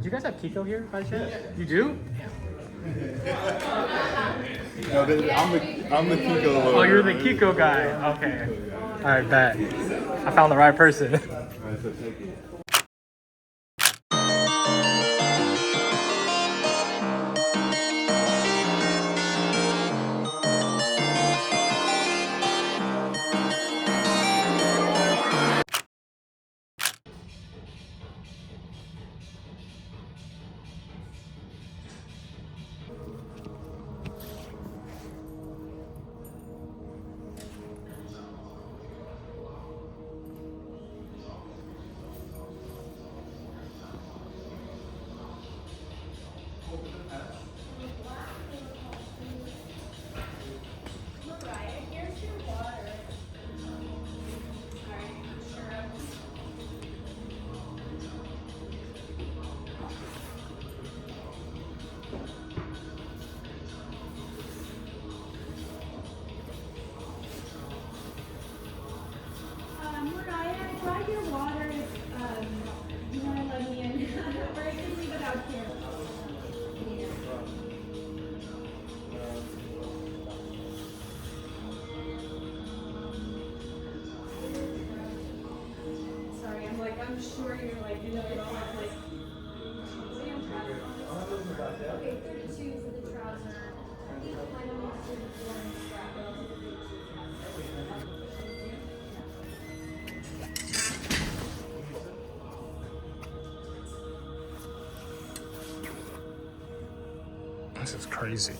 Do you guys have Kiko here by chance? You do? No, I'm the Kiko lover. Oh, you're the Kiko guy. Okay. All right, bet. I found the right person. Alright, so take it. I'm sure you're like, you know, it all has like. Okay, 32 for the trouser. I think I don't want to do the strap, but I'll do the 32. This is crazy.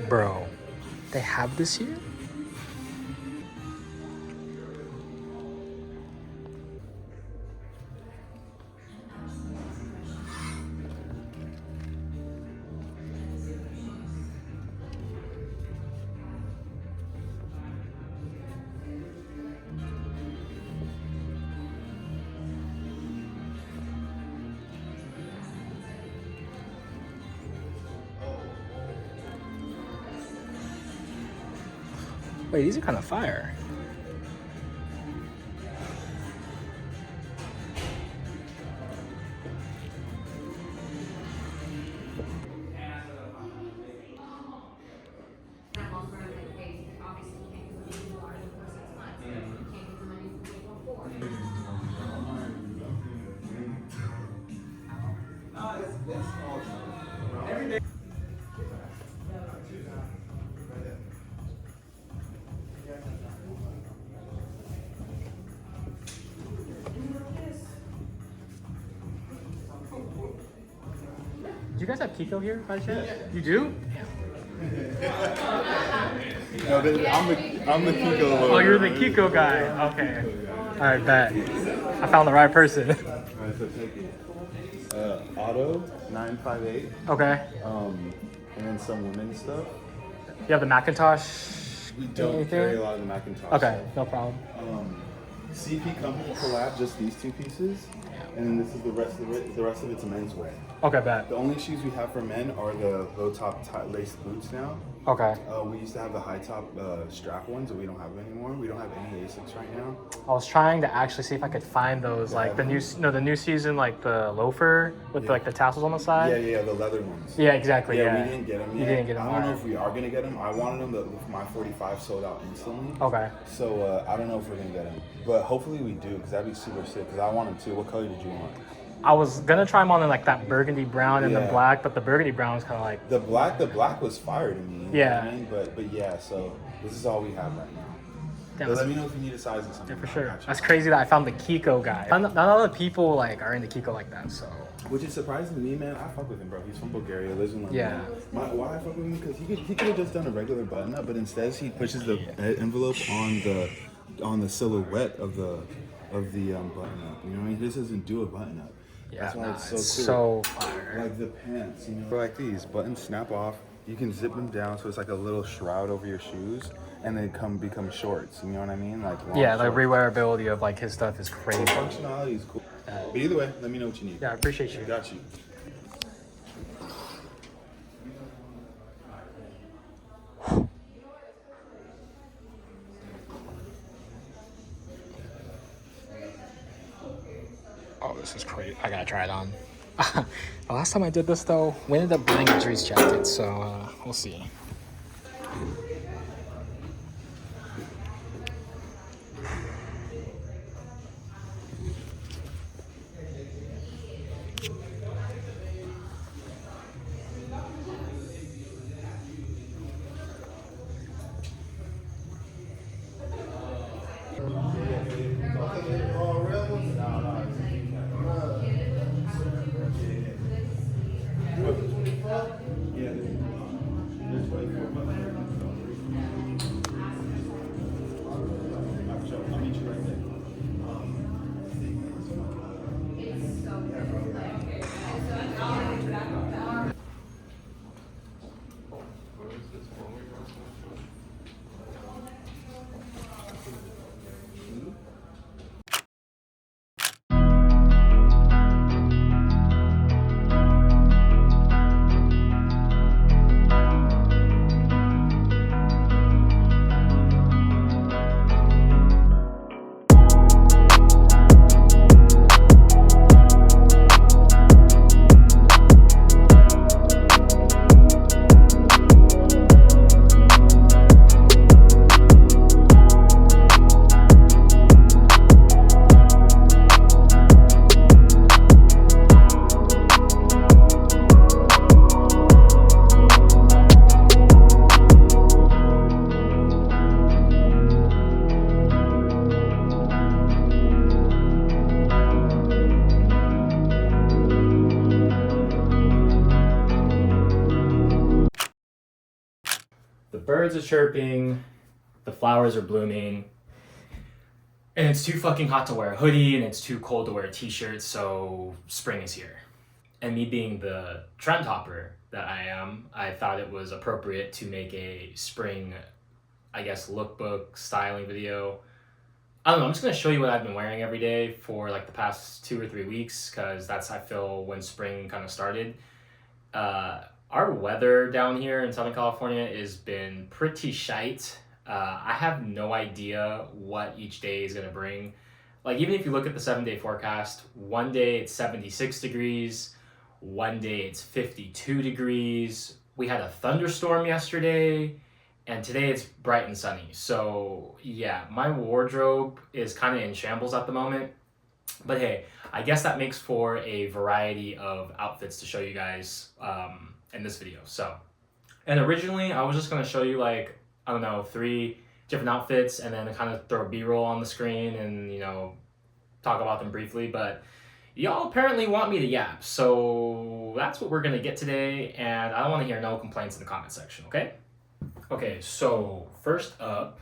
Bro, they have this here? Wait, these are kind of fire. Do you guys have Kiko here by chance? You do? No, I'm the Kiko lover. Oh, you're the Kiko guy. Okay. All right, bet. I found the right person. Alright, so take it. Auto 958. Okay. And then some women's stuff. You have the Macintosh? We don't anything? carry a lot of the Macintosh. Okay, stuff. no problem. CP Company collab just these two pieces, and then this is the rest of it. The rest of it's menswear. Okay, bet. The only shoes we have for men are the low top laced boots now. Okay. We used to have the high top strap ones, but we don't have them anymore. We don't have any Asics right now. I was trying to actually see if I could find those, like the new season, like the loafer with like the tassels on the side. Yeah, the leather ones. Yeah, exactly. Yeah, we didn't get them yet. You didn't get them. I don't know if we are gonna get them. I wanted them. My 45 sold out instantly. Okay. So I don't know if we're gonna get them, but hopefully we do, because that'd be super sick. Because I want them too. What color did you want? I was gonna try them on in like that burgundy brown and the Yeah. black, but the burgundy brown is kind of like The black was fire to me. You know Yeah. what I mean? But yeah, so this is all we have right now. yeah, But let me know if you need a size or something. for I'll sure. got you. That's crazy that I found the Kiko guy. Not a lot of people like are into Kiko like that, so Which is surprising to me, man. I fuck with him, bro. He's from Bulgaria, lives in London. Yeah. Why I fuck with him? Because he could have just done a regular button up, but instead he pushes the envelope on the silhouette of the button up. You know what I mean? He just doesn't do a button up. yeah, That's why nah, it's so it's cool. so fire. Like the pants, you know, like these buttons snap off. You can zip them down, so it's like a little shroud over your shoes, and they become shorts. You know what I mean? Like long Yeah, the shorts. rewearability of like his stuff is crazy. Functionality is cool. But either way, let me know what you need. Yeah, I appreciate you. Got you. Oh, this is crazy. I gotta try it on. The last time I did this though, we ended up buying a Dries jacket, so we'll see. The birds are chirping, the flowers are blooming, and it's too fucking hot to wear a hoodie and it's too cold to wear a t-shirt, so spring is here. And me being the trend hopper that I am, I thought it was appropriate to make a spring, I guess, lookbook styling video. I don't know, I'm just gonna show you what I've been wearing every day for like the past 2 or 3 weeks, because that's how I feel when spring kind of started. Our weather down here in Southern California has been pretty shite. I have no idea what each day is gonna bring. Like, even if you look at the 7-day forecast, one day it's 76 degrees, one day it's 52 degrees. We had a thunderstorm yesterday, and today it's bright and sunny. So yeah, my wardrobe is kind of in shambles at the moment. But hey, I guess that makes for a variety of outfits to show you guys in this video. So, and originally I was just gonna show you like, I don't know, 3 different outfits and then kind of throw B-roll on the screen and, you know, talk about them briefly, but y'all apparently want me to yap, so that's what we're gonna get today, and I don't want to hear no complaints in the comment section, okay? Okay, so first up,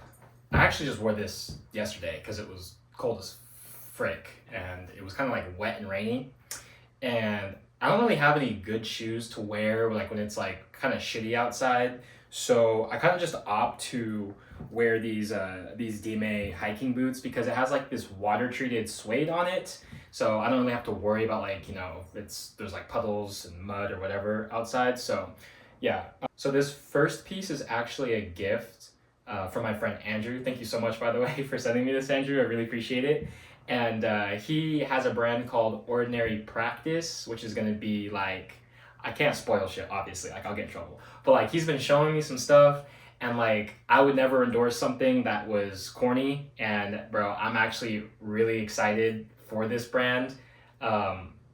I actually just wore this yesterday because it was cold as frick, and it was kind of like wet and rainy, and I don't really have any good shoes to wear like when it's like kind of shitty outside. So I kind of just opt to wear these Dime hiking boots because it has like this water treated suede on it. So I don't really have to worry about like, you know, there's like puddles and mud or whatever outside. So yeah. So this first piece is actually a gift from my friend Andrew. Thank you so much, by the way, for sending me this, Andrew. I really appreciate it. And he has a brand called Ordinary Practice, which is going to be like, I can't spoil shit, obviously, like I'll get in trouble. But like he's been showing me some stuff and like I would never endorse something that was corny. And bro, I'm actually really excited for this brand.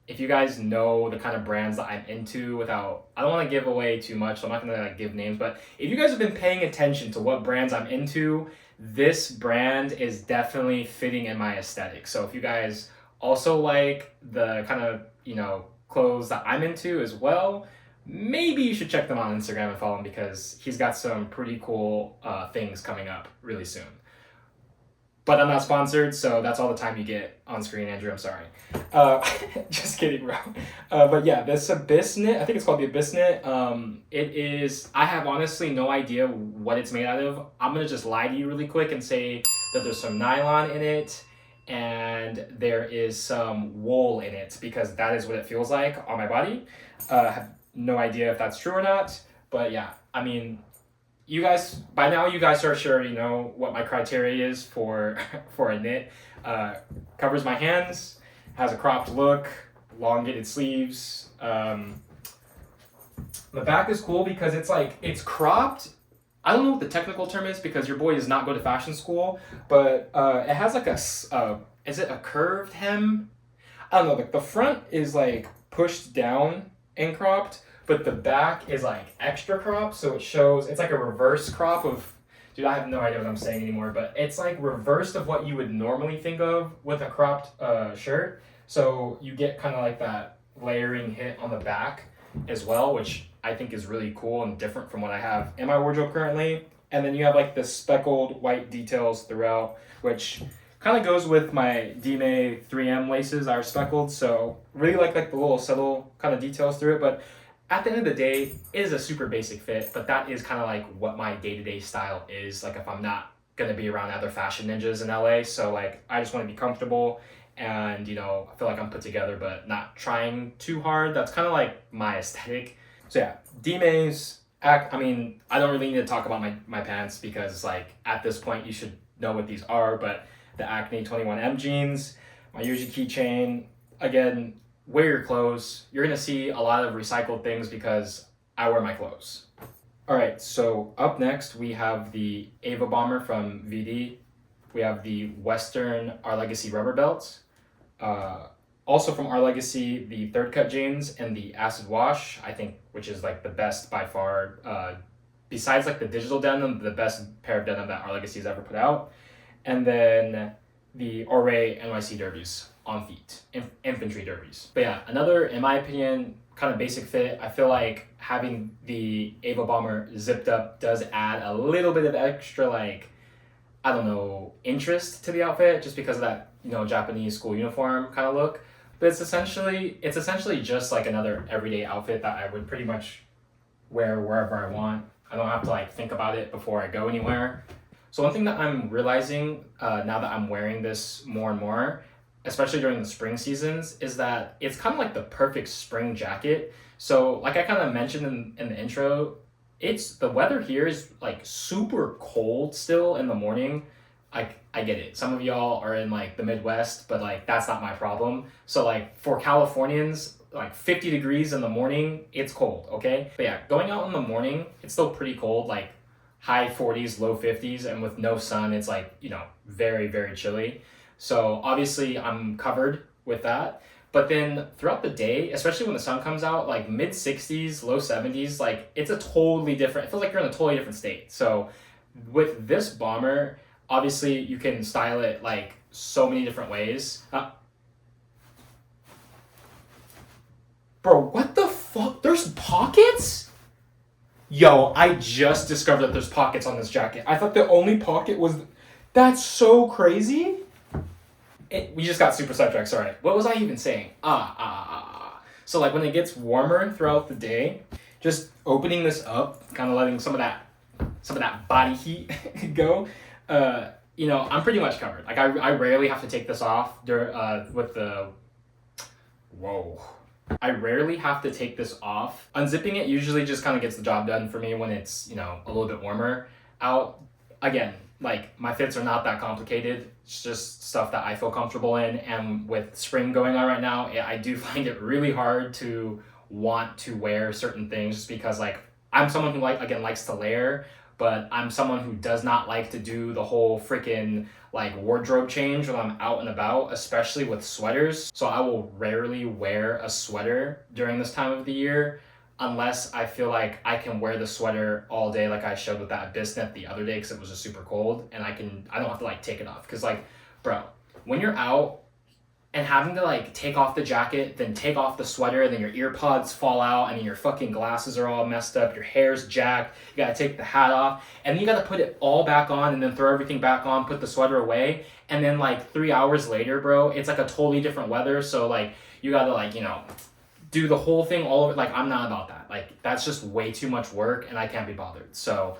If you guys know the kind of brands that I'm into without, I don't want to give away too much, so I'm not going to like give names, but if you guys have been paying attention to what brands I'm into, this brand is definitely fitting in my aesthetic. So if you guys also like the kind of, you know, clothes that I'm into as well, maybe you should check them out on Instagram and follow him because he's got some pretty cool things coming up really soon. But I'm not sponsored, so that's all the time you get on screen, Andrew. I'm sorry. Just kidding, bro. But yeah, this Abyss knit, I think it's called the Abyss knit. It is, I have honestly no idea what it's made out of. I'm going to just lie to you really quick and say that there's some nylon in it and there is some wool in it because that is what it feels like on my body. I have no idea if that's true or not. But yeah, I mean, you guys, by now you guys are sure you know what my criteria is for a knit. Covers my hands, has a cropped look, elongated sleeves. The back is cool because it's like, it's cropped. I don't know what the technical term is because your boy does not go to fashion school, but it has like is it a curved hem? I don't know, like the front is like pushed down and cropped, but the back is like extra crop, so it shows, it's like a reverse crop of, dude, I have no idea what I'm saying anymore, but it's like reversed of what you would normally think of with a cropped shirt. So you get kind of like that layering hit on the back as well, which I think is really cool and different from what I have in my wardrobe currently. And then you have like the speckled white details throughout, which kind of goes with my Dime 3M laces are speckled. So really like the little subtle kind of details through it, but at the end of the day, it is a super basic fit, but that is kind of like what my day-to-day style is. Like if I'm not gonna be around other fashion ninjas in LA, so like I just want to be comfortable and, you know, I feel like I'm put together, but not trying too hard. That's kind of like my aesthetic. So yeah, Dime's, I mean, I don't really need to talk about my pants because like at this point you should know what these are, but the Acne 21M jeans, my Yuji keychain, again, wear your clothes. You're gonna see a lot of recycled things because I wear my clothes. All right, so up next we have the Ava Bomber from VD. We have the Western Our Legacy rubber belts. Also from Our Legacy, the Third Cut jeans and the Acid Wash, I think, which is like the best by far. Besides like the digital denim, the best pair of denim that Our Legacy has ever put out. And then the Oray NYC derbies on feet, infantry derbies. But yeah, another, in my opinion, kind of basic fit. I feel like having the Ava Bomber zipped up does add a little bit of extra, like, I don't know, interest to the outfit just because of that, you know, Japanese school uniform kind of look. But it's essentially just like another everyday outfit that I would pretty much wear wherever I want. I don't have to like think about it before I go anywhere. So one thing that I'm realizing now that I'm wearing this more and more, especially during the spring seasons, is that it's kind of like the perfect spring jacket. So like I kind of mentioned in the intro, the weather here is like super cold still in the morning. I get it. Some of y'all are in like the Midwest, but like that's not my problem. So like for Californians, like 50 degrees in the morning, it's cold, okay? But yeah, going out in the morning, it's still pretty cold, like high 40s, low 50s, and with no sun, it's like, you know, very, very chilly. So obviously I'm covered with that. But then throughout the day, especially when the sun comes out, like mid 60s, low 70s, like it's a totally different, it feels like you're in a totally different state. So with this bomber, obviously you can style it like so many different ways. Bro, what the fuck? There's pockets? Yo, I just discovered that there's pockets on this jacket. I thought the only pocket was, that's so crazy. We just got super sidetracked, sorry. What was I even saying? So like when it gets warmer throughout the day, just opening this up, kind of letting some of that body heat go, you know, I'm pretty much covered. Like I rarely have to take this off with the, whoa. I rarely have to take this off. Unzipping it usually just kind of gets the job done for me when it's, you know, a little bit warmer out. Again, like my fits are not that complicated. It's just stuff that I feel comfortable in. And with spring going on right now, I do find it really hard to want to wear certain things just because like I'm someone who likes to layer, but I'm someone who does not like to do the whole freaking like wardrobe change when I'm out and about, especially with sweaters. So I will rarely wear a sweater during this time of the year unless I feel like I can wear the sweater all day, like I showed with that bisnet the other day because it was just super cold, and I don't have to like take it off. Because like, bro, when you're out and having to like take off the jacket, then take off the sweater, then your ear pods fall out, and then your fucking glasses are all messed up, your hair's jacked, you gotta take the hat off, and then you gotta put it all back on and then throw everything back on, put the sweater away, and then like 3 hours later, bro, it's like a totally different weather, so like you gotta like, you know, do the whole thing all over. Like I'm not about that. Like that's just way too much work and I can't be bothered. So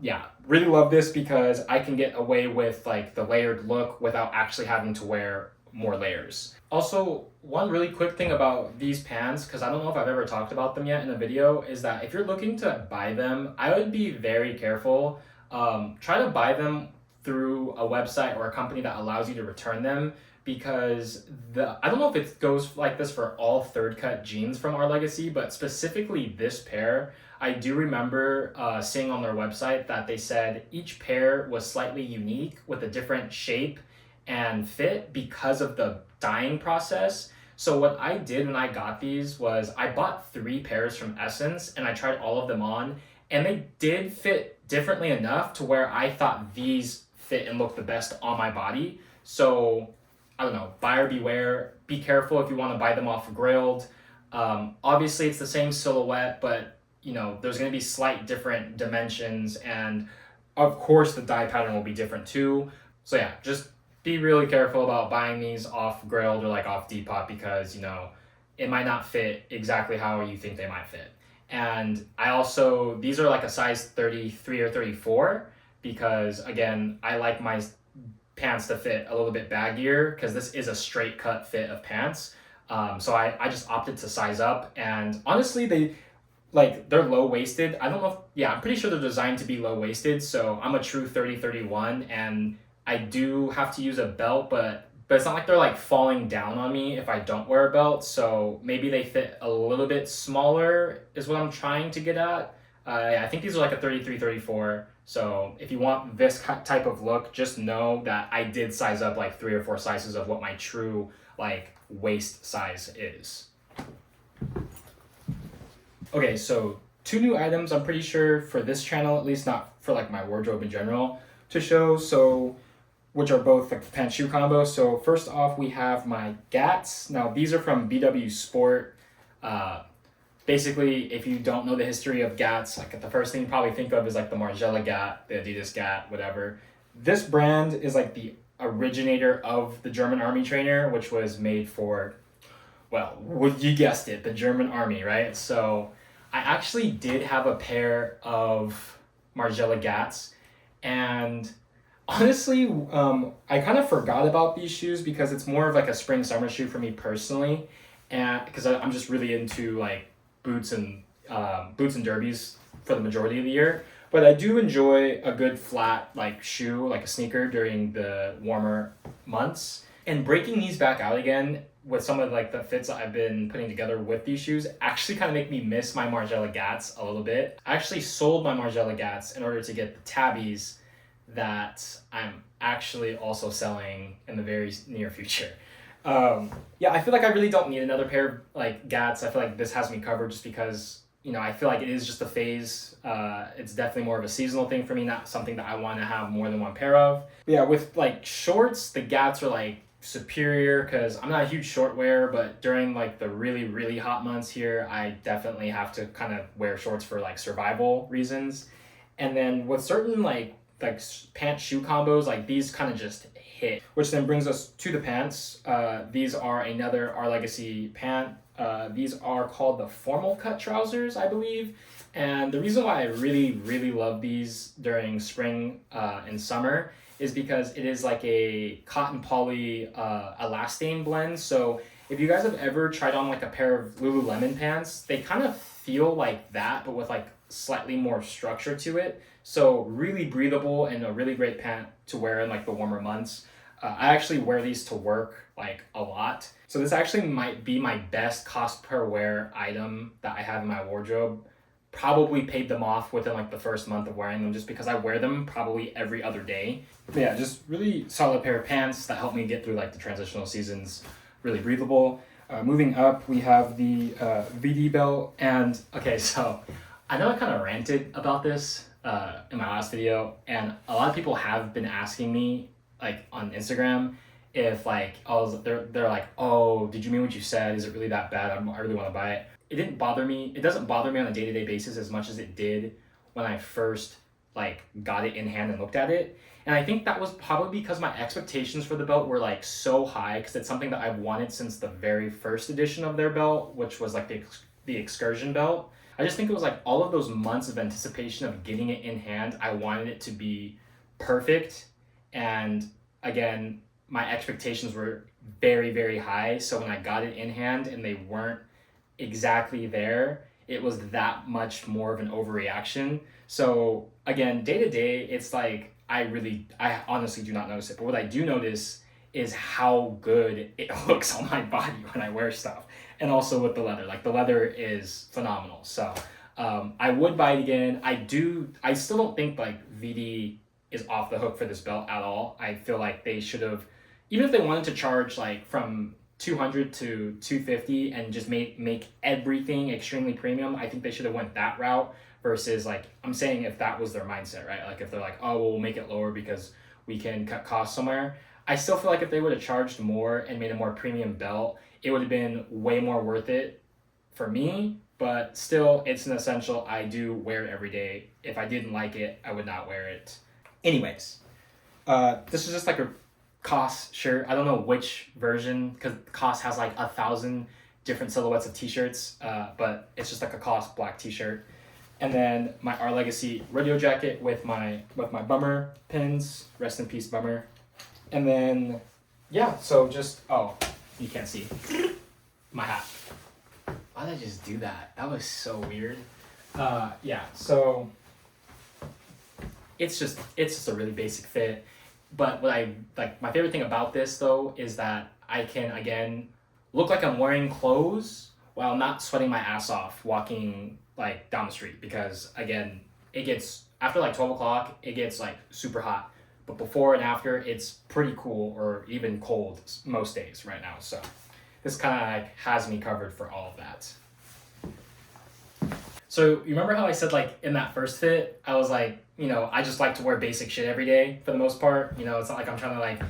yeah, really love this because I can get away with like the layered look without actually having to wear more layers. Also, one really quick thing about these pants, because I don't know if I've ever talked about them yet in a video, is that if you're looking to buy them, I would be very careful. Try to buy them through a website or a company that allows you to return them, because I don't know if it goes like this for all third cut jeans from Our Legacy, but specifically this pair, I do remember seeing on their website that they said each pair was slightly unique with a different shape and fit because of the dyeing process. So what I did when I got these was I bought 3 pairs from Essence and I tried all of them on, and they did fit differently enough to where I thought these fit and look the best on my body. So I don't know, buyer beware. Be careful if you want to buy them off Grailed. Obviously, it's the same silhouette, but you know there's going to be slight different dimensions, and of course the dye pattern will be different too. So yeah, just be really careful about buying these off Grailed or like off Depop, because you know it might not fit exactly how you think they might fit. And I also, these are like a size 33 or 34 because again, I like my pants to fit a little bit baggier because this is a straight cut fit of pants. So I just opted to size up, and honestly they're low waisted. I don't know if, yeah, I'm pretty sure they're designed to be low waisted. So I'm a true 30-31 and I do have to use a belt, but it's not like they're like falling down on me if I don't wear a belt. So maybe they fit a little bit smaller is what I'm trying to get at. Yeah, I think these are like a 33-34. So if you want this type of look, just know that I did size up like 3 or 4 sizes of what my true like waist size is. Okay, so 2 new items I'm pretty sure for this channel, at least, not for like my wardrobe in general, to show. So which are both like pant shoe combo. So first off, we have my Gats. Now these are from BW Sport. Basically, if you don't know the history of Gats, like the first thing you probably think of is like the Margiela Gat, the Adidas Gat, whatever. This brand is like the originator of the German Army trainer, which was made for, well, you guessed it, the German Army, right? So I actually did have a pair of Margiela Gats, and honestly, I kind of forgot about these shoes because it's more of like a spring summer shoe for me personally, and because I'm just really into like boots and derbies for the majority of the year. But I do enjoy a good flat like shoe, like a sneaker during the warmer months. And breaking these back out again with some of like the fits that I've been putting together with these shoes actually kind of make me miss my Margiela Gats a little bit. I actually sold my Margiela Gats in order to get the tabbies that I'm actually also selling in the very near future. Yeah, I feel like I really don't need another pair of like Gats. I feel like this has me covered just because, you know, I feel like it is just a phase. It's definitely more of a seasonal thing for me, not something that I want to have more than one pair of. But yeah, with like shorts, the Gats are like superior because I'm not a huge short wearer, but during like the really, really hot months here, I definitely have to kind of wear shorts for like survival reasons. And then with certain like pant shoe combos, like these kind of just hit, which then brings us to the pants. These are another Our Legacy pant. These are called the formal cut trousers, I believe. And the reason why I really, really love these during spring and summer is because it is like a cotton poly elastane blend. So if you guys have ever tried on like a pair of Lululemon pants, they kind of feel like that, but with like slightly more structure to it. So really breathable and a really great pant to wear in like the warmer months. I actually wear these to work like a lot. So this actually might be my best cost per wear item that I have in my wardrobe. Probably paid them off within like the first month of wearing them just because I wear them probably every other day. But yeah, just really solid pair of pants that help me get through like the transitional seasons. Really breathable. Moving up, we have the VD belt. And okay, so I know I kind of ranted about this in my last video, and a lot of people have been asking me like on Instagram if like they're like, oh, did you mean what you said? Is it really that bad? I really want to buy it. It didn't bother me. It doesn't bother me on a day-to-day basis as much as it did when I first like got it in hand and looked at it. And I think that was probably because my expectations for the belt were like so high, because it's something that I've wanted since the very first edition of their belt, which was like the excursion belt. I just think it was like all of those months of anticipation of getting it in hand. I wanted it to be perfect. And again, my expectations were very, very high. So when I got it in hand and they weren't exactly there, it was that much more of an overreaction. So again, day to day, it's like I honestly do not notice it. But what I do notice is how good it looks on my body when I wear stuff. And also with the leather. Like the leather is phenomenal. So I would buy it again. I still don't think like VD is off the hook for this belt at all. I feel like they should have, even if they wanted to charge like from $200 to $250 and just make everything extremely premium, I think they should have went that route versus like, I'm saying if that was their mindset, right? Like if they're like, oh, well, we'll make it lower because we can cut costs somewhere. I still feel like if they would have charged more and made a more premium belt, it would have been way more worth it for me, but still it's an essential. I do wear it every day. If I didn't like it, I would not wear it. Anyways, this is just like a COS shirt. I don't know which version because COS has like 1,000 different silhouettes of t-shirts, but it's just like a COS black t-shirt. And then my Our Legacy radio jacket with my bummer pins. Rest in peace, bummer. And then yeah, so just you can't see my hat. Why did I just do that? That was so weird. Yeah, so it's just a really basic fit. But what I like, my favorite thing about this though is that I can again look like I'm wearing clothes while not sweating my ass off walking like down the street, because again, it gets after like 12 o'clock, it gets like super hot. But before and after, it's pretty cool or even cold most days right now. So this kind of like has me covered for all of that. So you remember how I said like in that first fit, I was like, I just like to wear basic shit every day for the most part. It's not like I'm trying to like,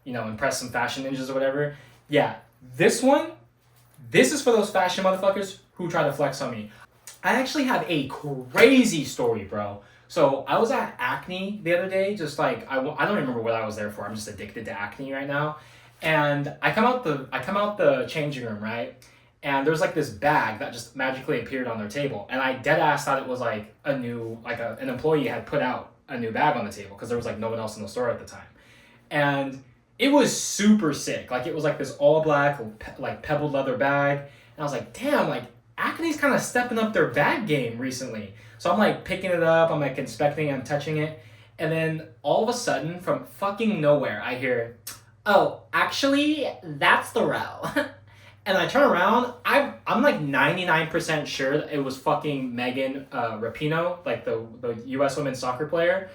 impress some fashion ninjas or whatever. Yeah, this is for those fashion motherfuckers who try to flex on me. I actually have a crazy story, bro. So I was at Acne the other day, just like, I don't remember what I was there for. I'm just addicted to Acne right now. And I come out the changing room, right? And there's like this bag that just magically appeared on their table. And I dead ass thought it was like a new, like an employee had put out a new bag on the table because there was like no one else in the store at the time. And it was super sick. Like it was like this all black, like pebbled leather bag. And I was like, damn, like Acne's kind of stepping up their bag game recently. So I'm like picking it up, I'm like inspecting, I'm touching it. And then all of a sudden from fucking nowhere, I hear, oh, actually, that's the row. And I turn around, I'm like 99% sure that it was fucking Megan Rapinoe, like the US women's soccer player.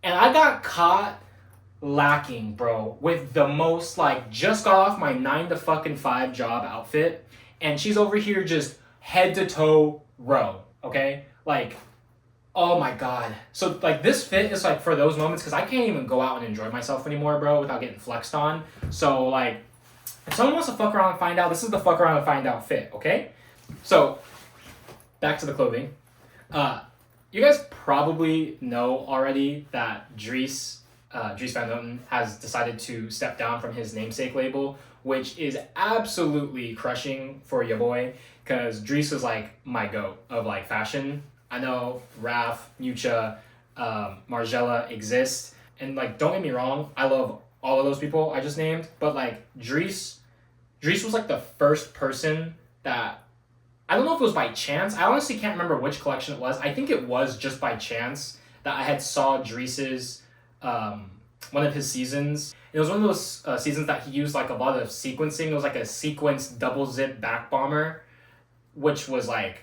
And I got caught lacking, bro, with the most like just got off my 9 to 5 job outfit. And she's over here just head to toe row, okay? Like, oh my God. So like this fit is like for those moments, because I can't even go out and enjoy myself anymore, bro, without getting flexed on. So like, if someone wants to fuck around and find out, this is the fuck around and find out fit, okay? So, back to the clothing. You guys probably know already that Dries Dries Van Noten has decided to step down from his namesake label, which is absolutely crushing for your boy, because Dries was like my goat of like fashion. I know Raf, Mucha, Margiela exist, and like don't get me wrong, I love all of those people I just named, but like Dries was like the first person that, I don't know if it was by chance. I honestly can't remember which collection it was. I think it was just by chance that I had saw Dries's one of his seasons. It was one of those seasons that he used like a lot of sequencing. It was like a sequence double zip back bomber, which was like,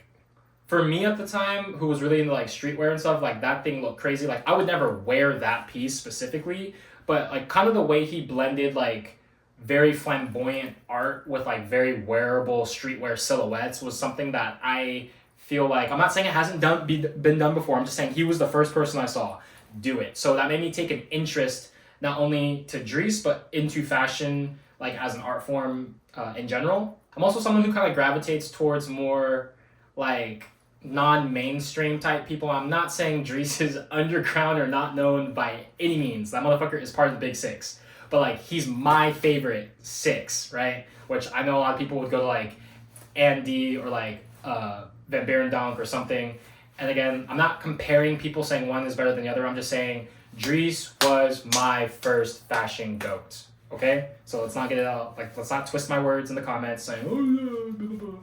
for me at the time, who was really into like streetwear and stuff, like that thing looked crazy. Like I would never wear that piece specifically, but like kind of the way he blended like very flamboyant art with like very wearable streetwear silhouettes was something that I feel like, I'm not saying it hasn't been done before, I'm just saying he was the first person I saw do it. So that made me take an interest not only to Dries, but into fashion like as an art form in general. I'm also someone who kind of gravitates towards more like non-mainstream type people. I'm not saying Dries is underground or not known by any means. That motherfucker is part of the big six. But like he's my favorite six, right? Which I know a lot of people would go to like Andy or like Van Beirendonk or something. And again, I'm not comparing people saying one is better than the other. I'm just saying Dries was my first fashion goat. Okay? So let's not get it out, like let's not twist my words in the comments saying, oh yeah, blah, blah, blah.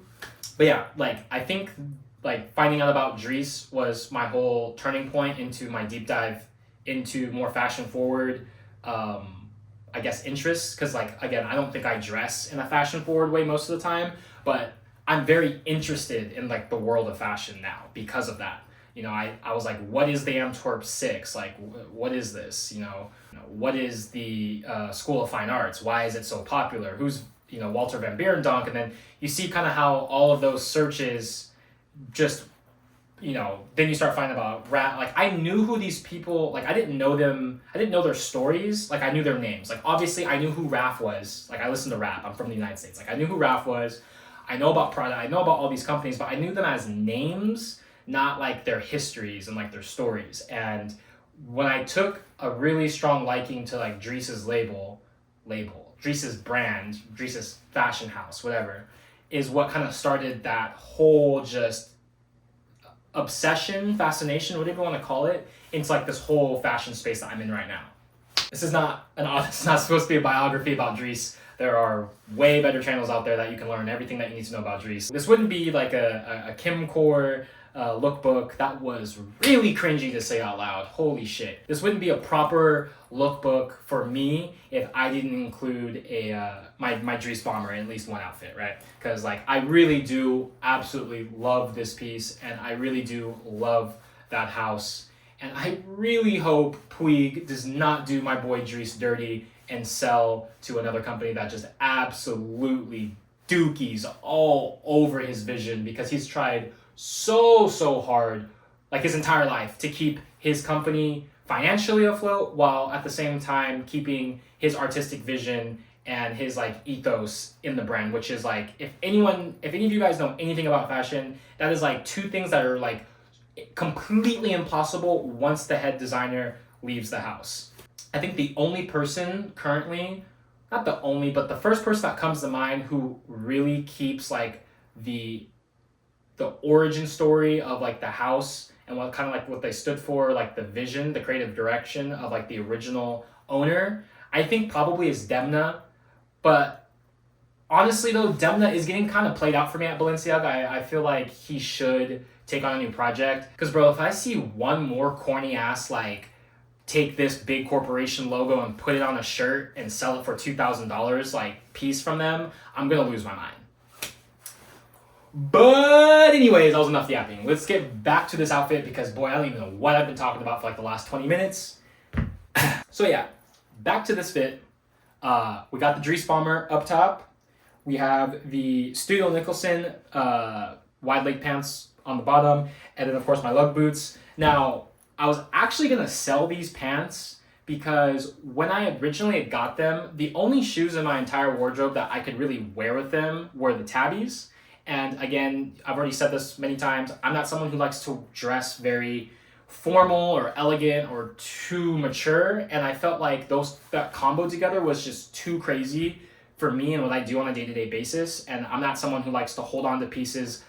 But yeah, like I think like finding out about Dries was my whole turning point into my deep dive into more fashion forward I guess interests, because like again, I don't think I dress in a fashion forward way most of the time, but I'm very interested in like the world of fashion now because of that. You know, I was like, what is the Antwerp Six? Like, what is this? You know, what is the School of Fine Arts? Why is it so popular? Who's, you know, Walter Van Beirendonk? And then you see kind of how all of those searches just, you know, then you start finding about rap. Like I knew who these people, like I didn't know them, I didn't know their stories, like I knew their names. Like obviously I knew who Raf was, like I listened to rap, I'm from the United States. Like I knew who Raf was, I know about Prada, I know about all these companies, but I knew them as names, not like their histories and like their stories. And when I took a really strong liking to like Dries's Dries's brand, Dries's fashion house, whatever, is what kind of started that whole just obsession, fascination, whatever you want to call it, into like this whole fashion space that I'm in right now. This is not supposed to be a biography about Dries. There are way better channels out there that you can learn everything that you need to know about Dries. This wouldn't be like a Kimcore lookbook. That was really cringy to say out loud. Holy shit. This wouldn't be a proper lookbook for me if I didn't include my Dries bomber in at least one outfit, right? Because like I really do absolutely love this piece, and I really do love that house. And I really hope Puig does not do my boy Dries dirty and sell to another company that just absolutely dookies all over his vision, because he's tried so hard, like his entire life, to keep his company financially afloat while at the same time keeping his artistic vision and his like ethos in the brand, which is like, if any of you guys know anything about fashion, that is like two things that are like completely impossible once the head designer leaves the house. I think the only person currently, not the only, but the first person that comes to mind who really keeps like the origin story of like the house and what kind of like what they stood for, like the vision, the creative direction of like the original owner, I think probably is Demna. But honestly though, Demna is getting kind of played out for me at Balenciaga. I feel like he should take on a new project. Because bro, if I see one more corny ass like take this big corporation logo and put it on a shirt and sell it for $2,000 like piece from them, I'm gonna lose my mind. But anyways, that was enough yapping. Let's get back to this outfit, because boy, I don't even know what I've been talking about for like the last 20 minutes. So yeah, back to this fit. We got the Dries bomber up top. We have the Studio Nicholson wide leg pants on the bottom, and then of course my lug boots. Now, I was actually gonna sell these pants because when I originally had got them, the only shoes in my entire wardrobe that I could really wear with them were the tabbies. And again, I've already said this many times, I'm not someone who likes to dress very formal or elegant or too mature, and I felt like that combo together was just too crazy for me and what I do on a day-to-day basis. And I'm not someone who likes to hold on to pieces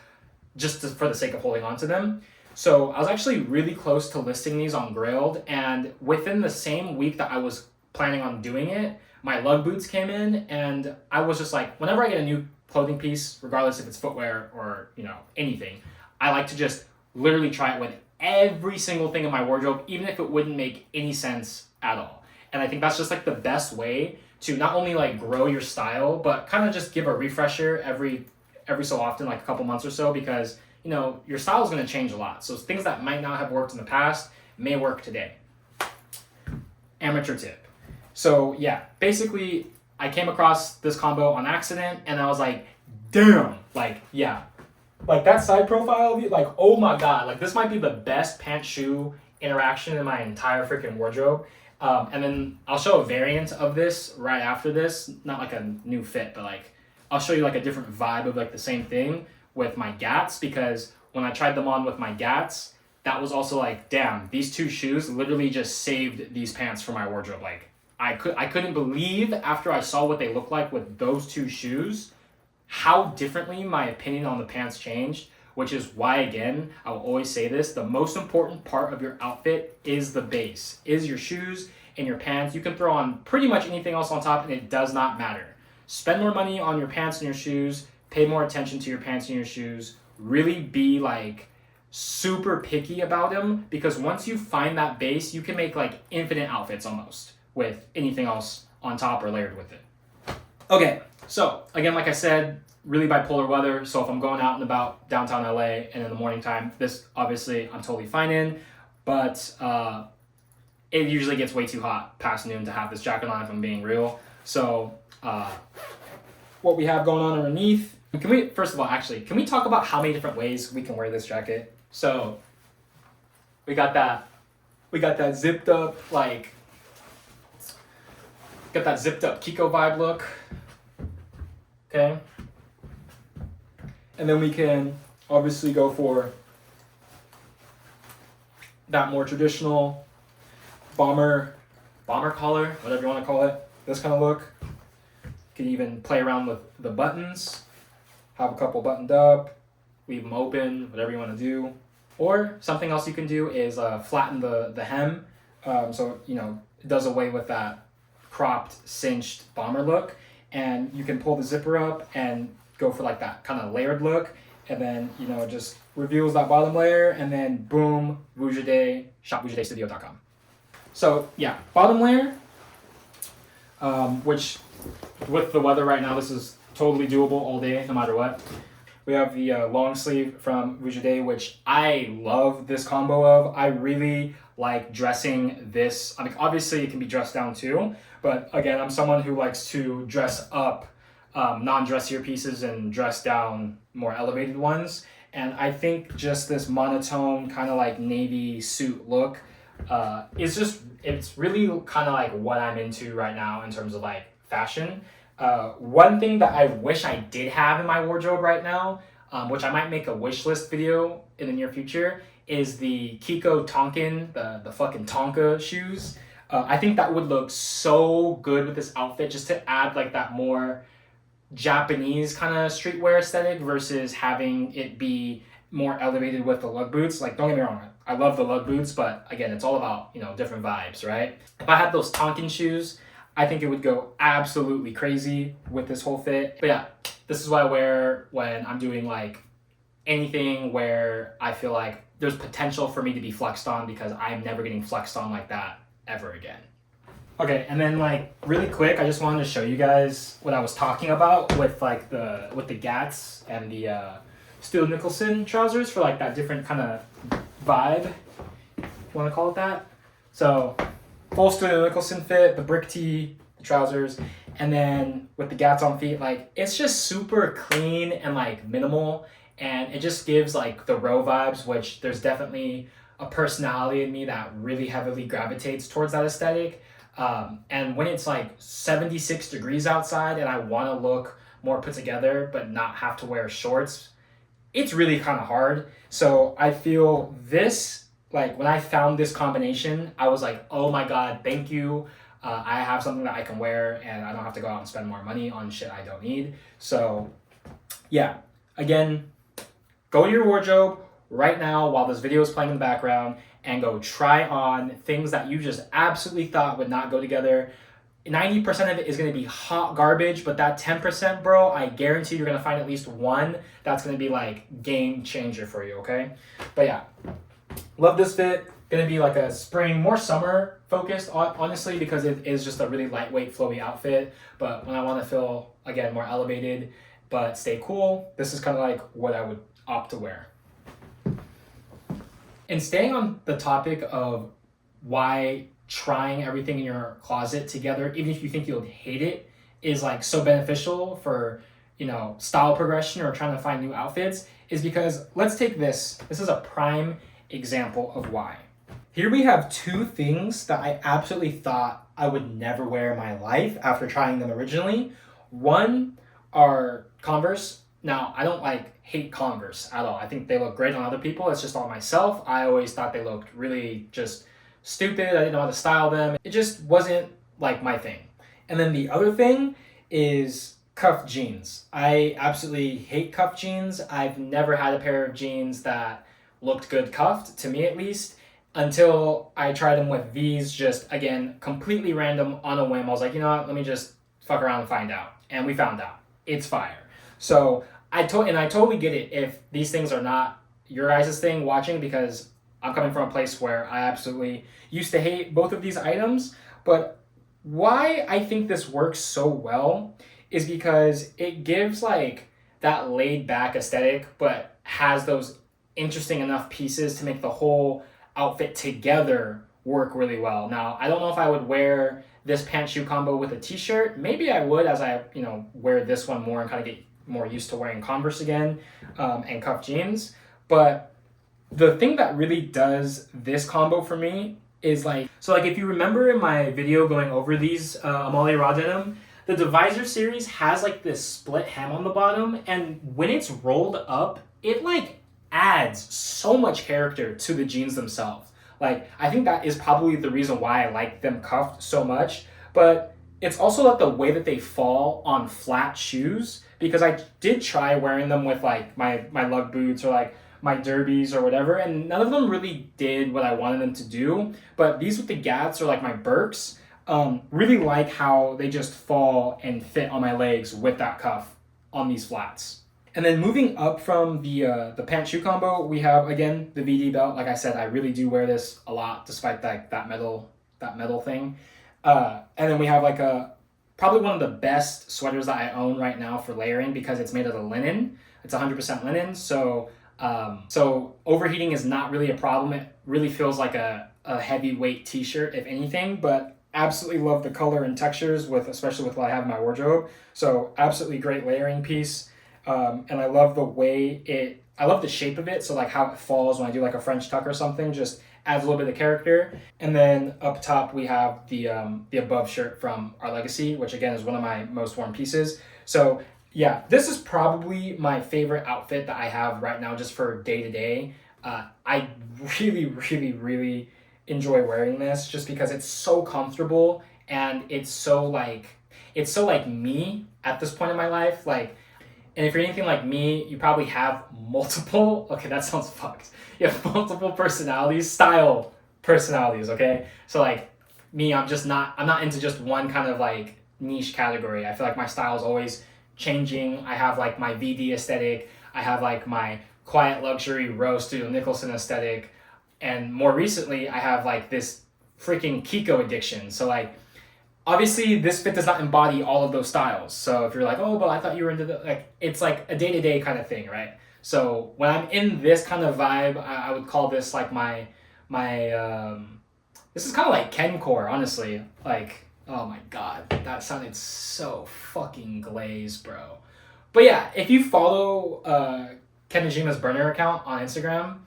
for the sake of holding on to them. So I was actually really close to listing these on Grailed, and within the same week that I was planning on doing it, my lug boots came in, and I was just like, whenever I get a new clothing piece, regardless if it's footwear or anything, I like to just literally try it with every single thing in my wardrobe, even if it wouldn't make any sense at all. And I think that's just like the best way to not only like grow your style, but kind of just give a refresher every so often, like a couple months or so, because your style is going to change a lot. So things that might not have worked in the past may work today. Amateur tip. So yeah, basically I came across this combo on accident, and I was like, damn, like, yeah, like that side profile of you, like, oh my God, like this might be the best pant shoe interaction in my entire freaking wardrobe. And then I'll show a variant of this right after this, not like a new fit, but like I'll show you like a different vibe of like the same thing with my Gats, because when I tried them on with my Gats, that was also like, damn, these two shoes literally just saved these pants for my wardrobe. Like I couldn't believe after I saw what they look like with those two shoes, how differently my opinion on the pants changed, which is why, again, I will always say this, the most important part of your outfit is the base, is your shoes and your pants. You can throw on pretty much anything else on top and it does not matter. Spend more money on your pants and your shoes, pay more attention to your pants and your shoes, really be like super picky about them, because once you find that base, you can make like infinite outfits almost with anything else on top or layered with it. Okay, so again, like I said, really bipolar weather. So if I'm going out and about downtown LA and in the morning time, this obviously I'm totally fine in, but it usually gets way too hot past noon to have this jacket on, if I'm being real. So what we have going on underneath, first of all, can we talk about how many different ways we can wear this jacket? So we got that zipped up, like, got that zipped up Kiko vibe look. Okay. And then we can obviously go for that more traditional bomber collar, whatever you want to call it, this kind of look. You can even play around with the buttons, have a couple buttoned up, leave them open, whatever you want to do. Or something else you can do is flatten the hem, so it does away with that cropped, cinched bomber look, and you can pull the zipper up and go for like that kind of layered look, and then just reveals that bottom layer, and then boom, Vujaday, shopvujadaystudio.com. So yeah, bottom layer, which with the weather right now, this is totally doable all day, no matter what. We have the long sleeve from Vujaday, which I love this combo of. I really like dressing this. I mean, obviously it can be dressed down too, but again, I'm someone who likes to dress up non-dressier pieces and dress down more elevated ones. And I think just this monotone kind of like navy suit look it's really kind of like what I'm into right now in terms of like fashion. One thing that I wish I did have in my wardrobe right now, which I might make a wish list video in the near future, is the Kiko Tonkin, the fucking Tonka shoes. I think that would look so good with this outfit, just to add like that more Japanese kind of streetwear aesthetic versus having it be more elevated with the lug boots. Like, don't get me wrong, I love the lug boots, but again, it's all about, different vibes, right? If I had those Tonkin shoes, I think it would go absolutely crazy with this whole fit. But yeah, this is what I wear when I'm doing like anything where I feel like there's potential for me to be flexed on, because I'm never getting flexed on like that ever again. Okay, and then like really quick, I just wanted to show you guys what I was talking about with like with the Gats and the Steele Nicholson trousers for like that different kind of vibe, if you want to call it that. So full Steele Nicholson fit, the brick tee, the trousers, and then with the Gats on feet, like it's just super clean and like minimal, and it just gives like the row vibes, which there's definitely a personality in me that really heavily gravitates towards that aesthetic. And when it's like 76 degrees outside and I want to look more put together but not have to wear shorts, it's really kind of hard. So I feel this like when I found this combination, I was like, oh my god, thank you. I have something that I can wear, and I don't have to go out and spend more money on shit I don't need. So, yeah. Again, go to your wardrobe right now while this video is playing in the background and go try on things that you just absolutely thought would not go together. 90% of it is going to be hot garbage, but that 10%, bro, I guarantee you're going to find at least one that's going to be like game changer for you, okay? But yeah, love this fit. Going to be like a spring, more summer focused, honestly, because it is just a really lightweight, flowy outfit. But when I want to feel, again, more elevated but stay cool, this is kind of like what I would opt to wear. And staying on the topic of why trying everything in your closet together, even if you think you'll hate it, is like so beneficial for, you know, style progression or trying to find new outfits, is because let's take this. This is a prime example of why. Here we have two things that I absolutely thought I would never wear in my life after trying them originally. One are Converse. Now, I don't like hate Converse at all. I think they look great on other people. It's just on myself. I always thought they looked really just stupid. I didn't know how to style them. It just wasn't like my thing. And then the other thing is cuffed jeans. I absolutely hate cuffed jeans. I've never had a pair of jeans that looked good cuffed, to me at least, until I tried them with these, just again, completely random on a whim. I was like, you know what, let me just fuck around and find out. And we found out. It's fire. So I totally get it if these things are not your guys' thing watching, because I'm coming from a place where I absolutely used to hate both of these items. But why I think this works so well is because it gives like that laid back aesthetic, but has those interesting enough pieces to make the whole outfit together work really well. Now, I don't know if I would wear this pant shoe combo with a t-shirt. Maybe I would, as I, you know, wear this one more and kind of get more used to wearing Converse again, and cuffed jeans. But the thing that really does this combo for me is like, so like if you remember in my video going over these Amalia raw denim, the divisor series has like this split hem on the bottom, and when it's rolled up, it like adds so much character to the jeans themselves. Like, I think that is probably the reason why I like them cuffed so much, but it's also like the way that they fall on flat shoes, because I did try wearing them with like my lug boots or like my derbies or whatever, and none of them really did what I wanted them to do. But these with the Gats or like my Birks, really like how they just fall and fit on my legs with that cuff on these flats. And then moving up from the pant shoe combo, we have again the VD belt. Like I said, I really do wear this a lot, despite that metal thing. And then we have like probably one of the best sweaters that I own right now for layering, because it's made out of linen. It's 100% linen, so overheating is not really a problem. It really feels like a heavyweight t-shirt, if anything, but absolutely love the color and textures, especially with what I have in my wardrobe. So absolutely great layering piece. And I love I love the shape of it. So like how it falls when I do like a French tuck or something, just adds a little bit of character. And then up top we have the above shirt from Our Legacy, which again is one of my most worn pieces. So yeah, this is probably my favorite outfit that I have right now, just for day to day. I really, really, really enjoy wearing this, just because it's so comfortable and it's so like me at this point in my life. Like, and if you're anything like me, you probably have multiple, okay, that sounds fucked. You have multiple style personalities, okay? So like me, I'm not into just one kind of like niche category. I feel like my style is always changing. I have like my VD aesthetic. I have like my quiet luxury Rose Studio Nicholson aesthetic. And more recently, I have like this freaking Kiko addiction. So like, obviously this fit does not embody all of those styles. So if you're like, oh, but I thought you were into like, it's like a day-to-day kind of thing, right? So when I'm in this kind of vibe, I would call this like my this is kind of like Kencore, honestly. Like, oh my God, that sounded so fucking glazed, bro. But yeah, if you follow Kenajima's burner account on Instagram,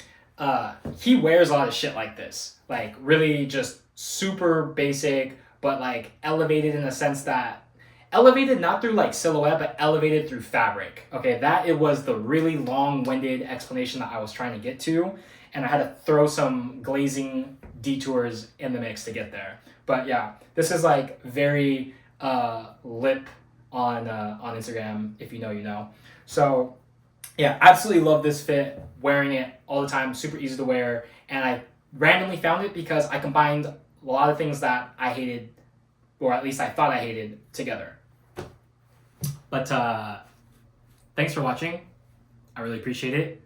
he wears a lot of shit like this. Like really just super basic, but like elevated in the sense that elevated not through like silhouette, but elevated through fabric. Okay, that it was the really long-winded explanation that I was trying to get to, and I had to throw some glazing detours in the mix to get there. But yeah, this is like very lip on Instagram. If you know, you know. So yeah, absolutely love this fit. Wearing it all the time, super easy to wear, and I randomly found it because I combined a lot of things that I hated, or at least I thought I hated, together. But thanks for watching. I really appreciate it.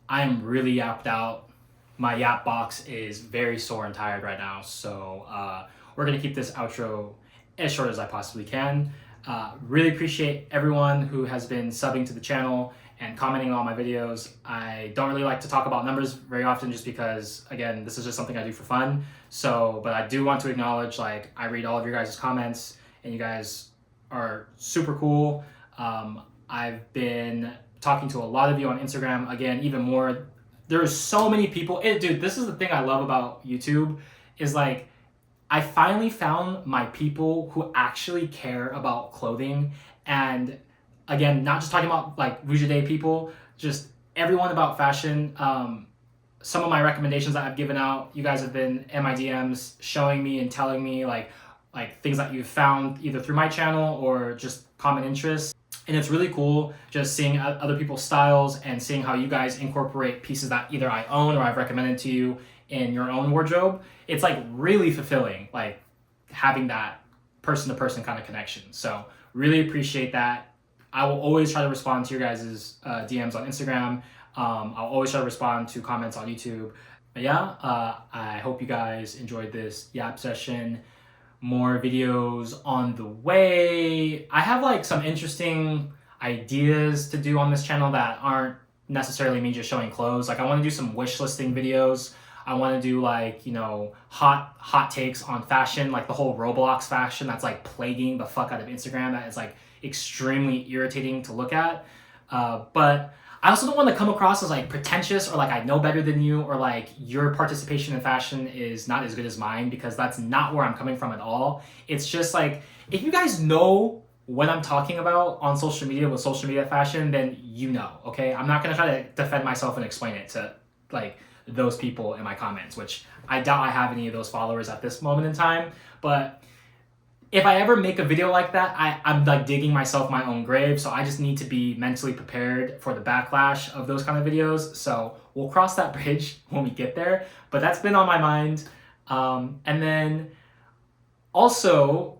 I am really yapped out. My yap box is very sore and tired right now, so we're gonna keep this outro as short as I possibly can. Really appreciate everyone who has been subbing to the channel and commenting on all my videos. I don't really like to talk about numbers very often just because, again, this is just something I do for fun. So, but I do want to acknowledge, like, I read all of your guys' comments and you guys are super cool. I've been talking to a lot of you on Instagram, again, even more. There's so many people. Dude, this is the thing I love about YouTube is like, I finally found my people who actually care about clothing. And again, not just talking about like Rouge Day people, just everyone about fashion. Some of my recommendations that I've given out, you guys have been in my DMs showing me and telling me like things that you've found either through my channel or just common interests. And it's really cool just seeing other people's styles and seeing how you guys incorporate pieces that either I own or I've recommended to you in your own wardrobe. It's like really fulfilling, like having that person-to-person kind of connection. So really appreciate that. I will always try to respond to your guys' DMs on Instagram. I'll always try to respond to comments on YouTube. But yeah, I hope you guys enjoyed this yap session. More videos on the way. I have like some interesting ideas to do on this channel that aren't necessarily me just showing clothes. Like I want to do some wish listing videos. I want to do like, you know, hot takes on fashion, like the whole Roblox fashion that's like plaguing the fuck out of Instagram. That is like extremely irritating to look at. But I also don't want to come across as like pretentious or like I know better than you or like your participation in fashion is not as good as mine, because that's not where I'm coming from at all. It's just like, if you guys know what I'm talking about on social media with social media fashion, then you know, okay? I'm not going to try to defend myself and explain it to like those people in my comments, which I doubt I have any of those followers at this moment in time. But if I ever make a video like that, I'm like digging myself my own grave. So I just need to be mentally prepared for the backlash of those kind of videos. So we'll cross that bridge when we get there. But that's been on my mind. And then also,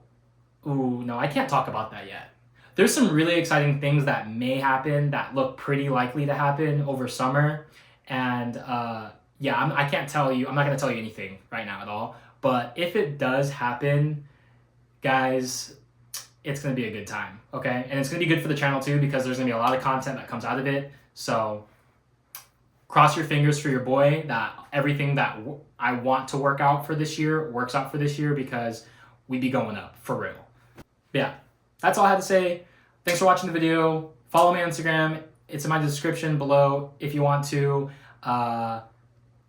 ooh, no, I can't talk about that yet. There's some really exciting things that may happen that look pretty likely to happen over summer. And yeah, I can't tell you, I'm not going to tell you anything right now at all. But if it does happen, guys, it's going to be a good time, okay? And it's going to be good for the channel too, because there's going to be a lot of content that comes out of it. So cross your fingers for your boy that everything that I want to work out for this year works out for this year, because we be going up for real. But yeah, that's all I had to say. Thanks for watching the video. Follow me on Instagram. It's in my description below if you want to.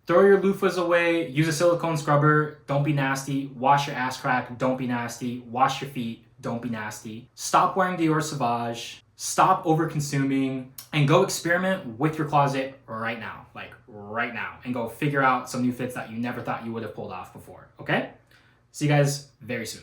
Throw your loofahs away. Use a silicone scrubber. Don't be nasty. Wash your ass crack. Don't be nasty. Wash your feet. Don't be nasty. Stop wearing Dior Sauvage. Stop over consuming. And go experiment with your closet right now. Like right now. And go figure out some new fits that you never thought you would have pulled off before. Okay? See you guys very soon.